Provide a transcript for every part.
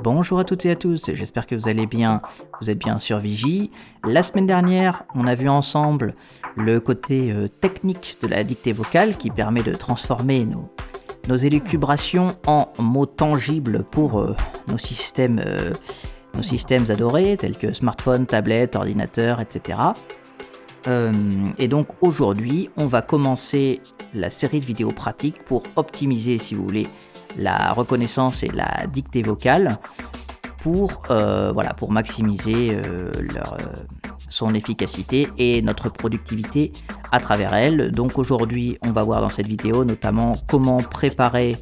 Bonjour à toutes et à tous, j'espère que vous allez bien, vous êtes bien sur Vigie. La semaine dernière, on a vu ensemble le côté technique de la dictée vocale qui permet de transformer nos élucubrations en mots tangibles pour nos systèmes adorés tels que smartphone, tablette, ordinateur, etc. Et donc aujourd'hui, on va commencer la série de vidéos pratiques pour optimiser, si vous voulez, la reconnaissance et la dictée vocale pour maximiser son efficacité et notre productivité à travers elle. Donc aujourd'hui, on va voir dans cette vidéo notamment comment préparer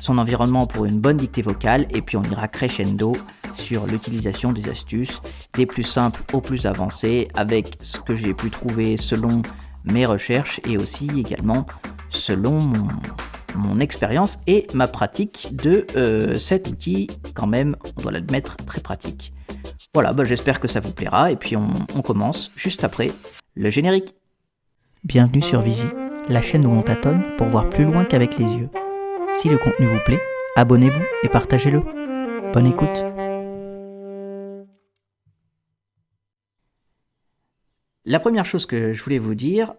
son environnement pour une bonne dictée vocale, et puis on ira crescendo sur l'utilisation des astuces, des plus simples aux plus avancées, avec ce que j'ai pu trouver selon mes recherches et aussi également selon mon expérience et ma pratique de cet outil, quand même, on doit l'admettre, très pratique. Voilà, j'espère que ça vous plaira, et puis on commence juste après le générique. Bienvenue sur Vigie, la chaîne où on tâtonne pour voir plus loin qu'avec les yeux. Si le contenu vous plaît, abonnez-vous et partagez-le. Bonne écoute. La première chose que je voulais vous dire,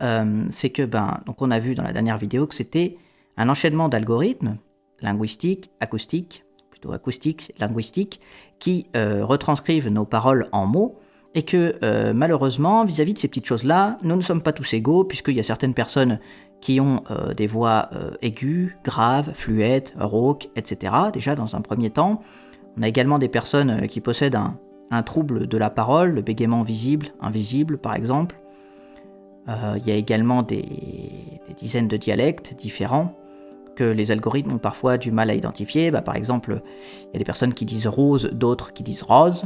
c'est que donc on a vu dans la dernière vidéo que c'était un enchaînement d'algorithmes linguistiques, acoustiques, qui retranscrivent nos paroles en mots, et que malheureusement, vis-à-vis de ces petites choses-là, nous ne sommes pas tous égaux, puisqu'il y a certaines personnes qui ont des voix aiguës, graves, fluettes, rauques, etc. Déjà dans un premier temps. On a également des personnes qui possèdent un trouble de la parole, le bégaiement visible, invisible par exemple. Il y a également des dizaines de dialectes différents que les algorithmes ont parfois du mal à identifier. Par exemple, il y a des personnes qui disent rose, d'autres qui disent rose.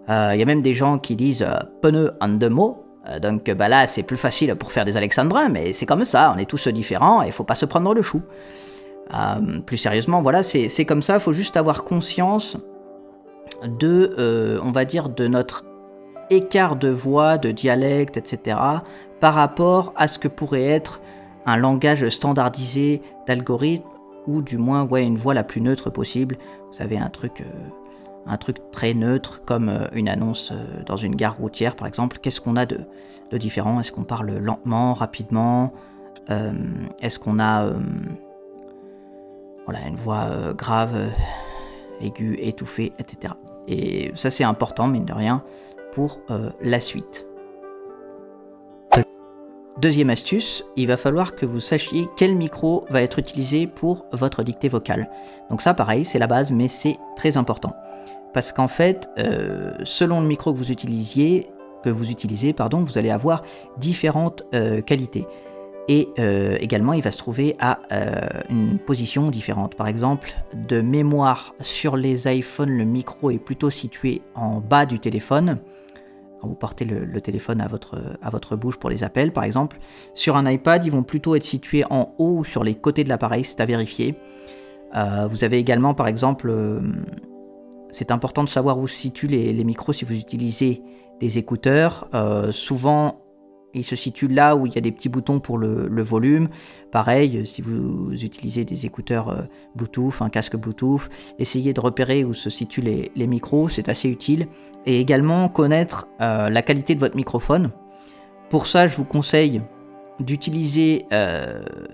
Il y a même des gens qui disent pneu en deux mots. Donc là, c'est plus facile pour faire des alexandrins, mais c'est comme ça, on est tous différents et il faut pas se prendre le chou. Plus sérieusement, voilà, c'est comme ça, il faut juste avoir conscience on va dire, de notre écart de voix, de dialecte, etc., par rapport à ce que pourrait être un langage standardisé d'algorithme, ou du moins une voix la plus neutre possible. Vous savez, un truc très neutre, comme une annonce dans une gare routière, par exemple. Qu'est-ce qu'on a de différent ? Est-ce qu'on parle lentement, rapidement ? Est-ce qu'on a une voix grave, aiguë, étouffée, etc. Et ça, c'est important, mine de rien, pour la suite. Deuxième astuce, il va falloir que vous sachiez quel micro va être utilisé pour votre dictée vocale. Donc ça, pareil, c'est la base, mais c'est très important. Parce qu'en fait, selon le micro que vous utilisez, vous allez avoir différentes qualités. Et également, il va se trouver à une position différente. Par exemple, de mémoire, sur les iPhones, le micro est plutôt situé en bas du téléphone. Quand vous portez le téléphone à votre bouche pour les appels, par exemple. Sur un iPad, ils vont plutôt être situés en haut ou sur les côtés de l'appareil, c'est à vérifier. Vous avez également, par exemple, c'est important de savoir où se situent les micros si vous utilisez des écouteurs. Souvent, ils se situent là où il y a des petits boutons pour le volume. Pareil, si vous utilisez des écouteurs Bluetooth, un casque Bluetooth, essayez de repérer où se situent les micros, c'est assez utile. Et également connaître la qualité de votre microphone. Pour ça, je vous conseille d'utiliser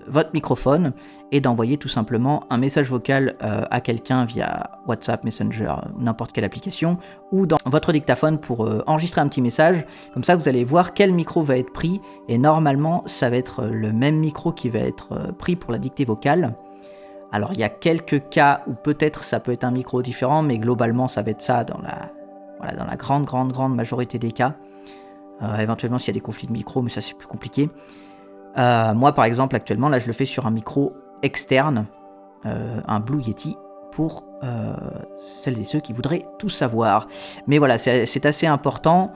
votre microphone et d'envoyer tout simplement un message vocal à quelqu'un via WhatsApp, Messenger, n'importe quelle application, ou dans votre dictaphone pour enregistrer un petit message. Comme ça, vous allez voir quel micro va être pris, et normalement, ça va être le même micro qui va être pris pour la dictée vocale. Alors, il y a quelques cas où peut-être ça peut être un micro différent, mais globalement, ça va être ça dans la grande majorité des cas. Éventuellement, s'il y a des conflits de micro, mais ça, c'est plus compliqué. Moi, par exemple, actuellement, là, je le fais sur un micro externe, un Blue Yeti, pour celles et ceux qui voudraient tout savoir. Mais voilà, c'est assez important,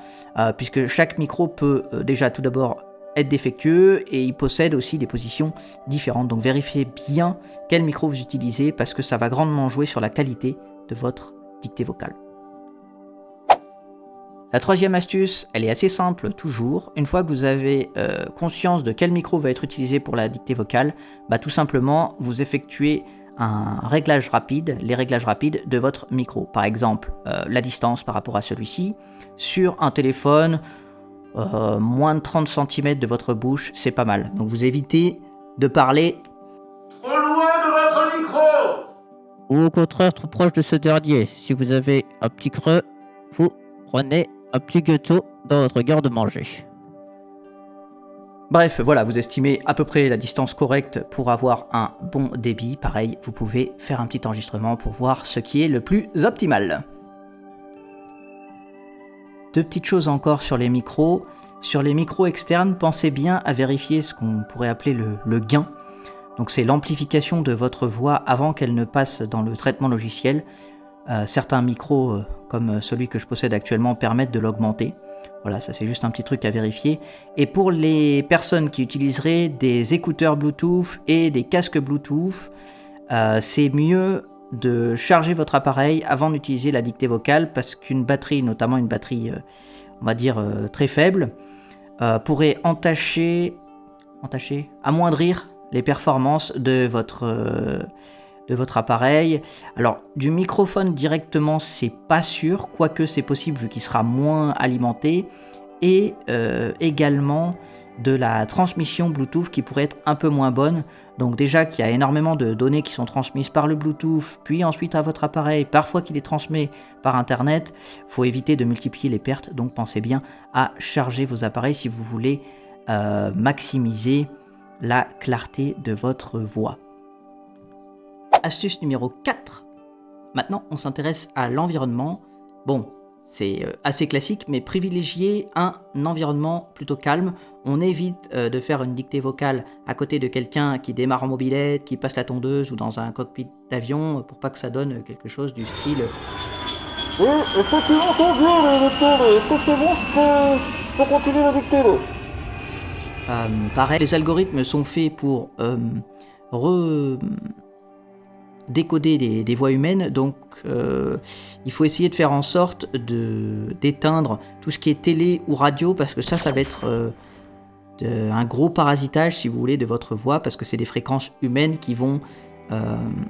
puisque chaque micro peut déjà tout d'abord être défectueux, et il possède aussi des positions différentes. Donc vérifiez bien quel micro vous utilisez, parce que ça va grandement jouer sur la qualité de votre dictée vocale. La troisième astuce, elle est assez simple toujours. Une fois que vous avez conscience de quel micro va être utilisé pour la dictée vocale, tout simplement vous effectuez les réglages rapides de votre micro. Par exemple, la distance par rapport à celui-ci. Sur un téléphone, moins de 30 cm de votre bouche, c'est pas mal. Donc vous évitez de parler trop loin de votre micro, ou au contraire trop proche de ce dernier. Si vous avez un petit creux, vous prenez un petit gâteau dans votre garde-manger. Bref, voilà, vous estimez à peu près la distance correcte pour avoir un bon débit. Pareil, vous pouvez faire un petit enregistrement pour voir ce qui est le plus optimal. Deux petites choses encore sur les micros. Sur les micros externes, pensez bien à vérifier ce qu'on pourrait appeler le gain. Donc c'est l'amplification de votre voix avant qu'elle ne passe dans le traitement logiciel. Certains micros, comme celui que je possède actuellement, permettent de l'augmenter. Voilà, ça c'est juste un petit truc à vérifier. Et pour les personnes qui utiliseraient des écouteurs Bluetooth et des casques Bluetooth, c'est mieux de charger votre appareil avant d'utiliser la dictée vocale parce qu'une batterie, notamment une batterie, on va dire très faible, pourrait amoindrir les performances de votre appareil. Alors, du microphone directement, c'est pas sûr, quoique c'est possible vu qu'il sera moins alimenté, et également de la transmission Bluetooth qui pourrait être un peu moins bonne. Donc déjà qu'il y a énormément de données qui sont transmises par le Bluetooth, puis ensuite à votre appareil, parfois qu'il est transmis par Internet, il faut éviter de multiplier les pertes, donc pensez bien à charger vos appareils si vous voulez maximiser la clarté de votre voix. Astuce numéro 4. Maintenant, on s'intéresse à l'environnement. Bon, c'est assez classique, mais privilégiez un environnement plutôt calme. On évite de faire une dictée vocale à côté de quelqu'un qui démarre en mobilette, qui passe la tondeuse ou dans un cockpit d'avion, pour pas que ça donne quelque chose du style Oui, est-ce que tu m'entends bien, le lecteur? Est-ce que c'est bon, je peux continuer la dictée, là? Pareil, les algorithmes sont faits pour décoder des voix humaines, donc il faut essayer de faire en sorte d'éteindre tout ce qui est télé ou radio, parce que ça va être un gros parasitage, si vous voulez, de votre voix, parce que c'est des fréquences humaines qui vont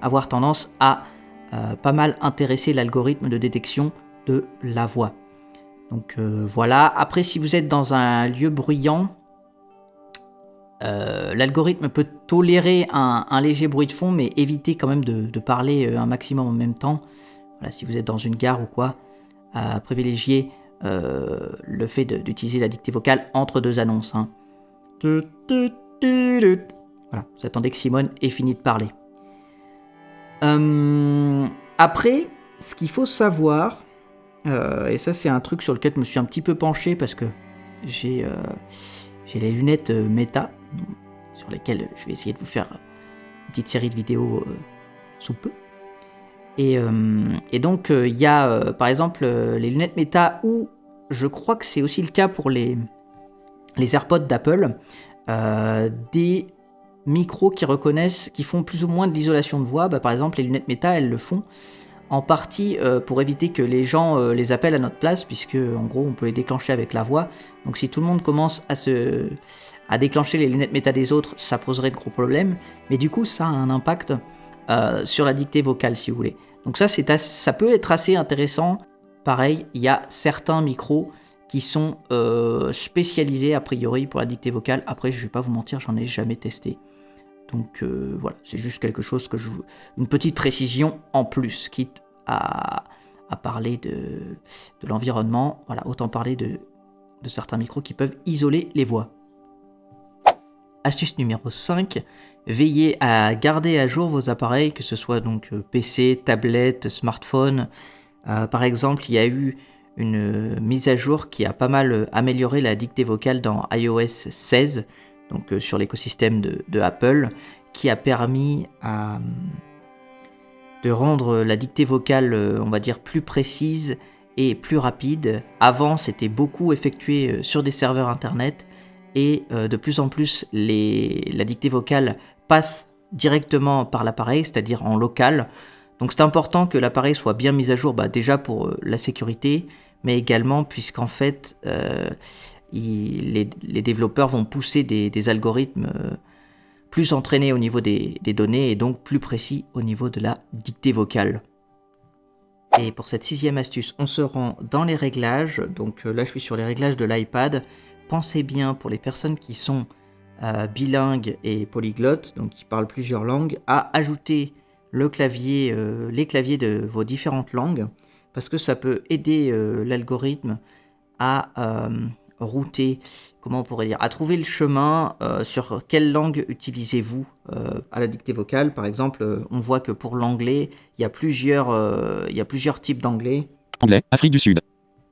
avoir tendance à pas mal intéresser l'algorithme de détection de la voix. Donc voilà. Après, si vous êtes dans un lieu bruyant, l'algorithme peut tolérer un léger bruit de fond, mais évitez quand même de parler un maximum en même temps. Voilà, si vous êtes dans une gare ou quoi, privilégiez le fait d'utiliser la dictée vocale entre deux annonces. Hein. Voilà, vous attendez que Simone ait fini de parler. Après, ce qu'il faut savoir, et ça c'est un truc sur lequel je me suis un petit peu penché parce que j'ai les lunettes Meta, sur lesquelles je vais essayer de vous faire une petite série de vidéos sous peu. Et donc il y a par exemple les lunettes Meta, ou je crois que c'est aussi le cas pour les AirPods d'Apple, des micros qui font plus ou moins de l'isolation de voix. Par exemple, les lunettes Meta, elles le font en partie pour éviter que les gens les appellent à notre place, puisque en gros on peut les déclencher avec la voix. Donc si tout le monde commence à déclencher les lunettes Meta des autres, ça poserait de gros problèmes, mais du coup ça a un impact sur la dictée vocale, si vous voulez. Donc ça peut être assez intéressant. Pareil, il y a certains micros qui sont spécialisés a priori pour la dictée vocale. Après, je vais pas vous mentir, j'en ai jamais testé. Donc voilà, c'est juste quelque chose une petite précision en plus, quitte à parler de l'environnement. Voilà, autant parler de certains micros qui peuvent isoler les voix. Astuce numéro 5, veillez à garder à jour vos appareils, que ce soit donc PC, tablette, smartphone. Par exemple, il y a eu une mise à jour qui a pas mal amélioré la dictée vocale dans iOS 16, donc sur l'écosystème de Apple, qui a permis de rendre la dictée vocale, on va dire, plus précise et plus rapide. Avant, c'était beaucoup effectué sur des serveurs internet, et de plus en plus, la dictée vocale passe directement par l'appareil, c'est-à-dire en local. Donc c'est important que l'appareil soit bien mis à jour, déjà pour la sécurité, mais également puisqu'en fait les développeurs vont pousser des algorithmes plus entraîné au niveau des données et donc plus précis au niveau de la dictée vocale. Et pour cette 6e astuce, on se rend dans les réglages. Donc là, je suis sur les réglages de l'iPad. Pensez bien, pour les personnes qui sont bilingues et polyglottes, donc qui parlent plusieurs langues, à ajouter le clavier, les claviers de vos différentes langues, parce que ça peut aider l'algorithme à router, comment on pourrait dire, à trouver le chemin sur quelle langue utilisez-vous à la dictée vocale. Par exemple, on voit que pour l'anglais, il y a plusieurs types d'anglais. Anglais, Afrique du Sud.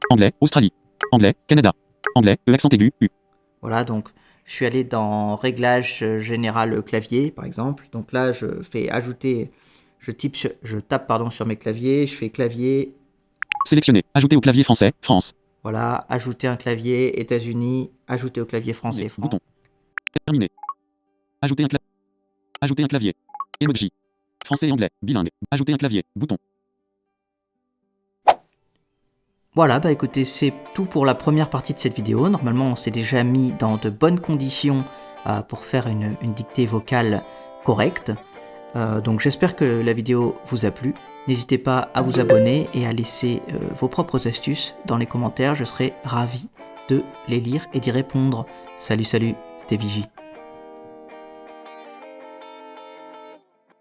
Anglais, Australie. Anglais, Canada. Anglais, accent aigu, U. Voilà, donc je suis allé dans réglage général clavier, par exemple. Donc là, je fais ajouter, je tape sur mes claviers, je fais clavier. Sélectionner, ajouter au clavier français, France. Voilà, ajouter un clavier, États-Unis, ajouter au clavier français, France. Bouton. Terminé. Ajouter un clavier. Emoji. Français et anglais, bilingue. Ajouter un clavier, bouton. Voilà, bah écoutez, c'est tout pour la première partie de cette vidéo. Normalement, on s'est déjà mis dans de bonnes conditions pour faire une dictée vocale correcte. Donc j'espère que la vidéo vous a plu. N'hésitez pas à vous abonner et à laisser vos propres astuces dans les commentaires. Je serai ravi de les lire et d'y répondre. Salut, c'était Vigie.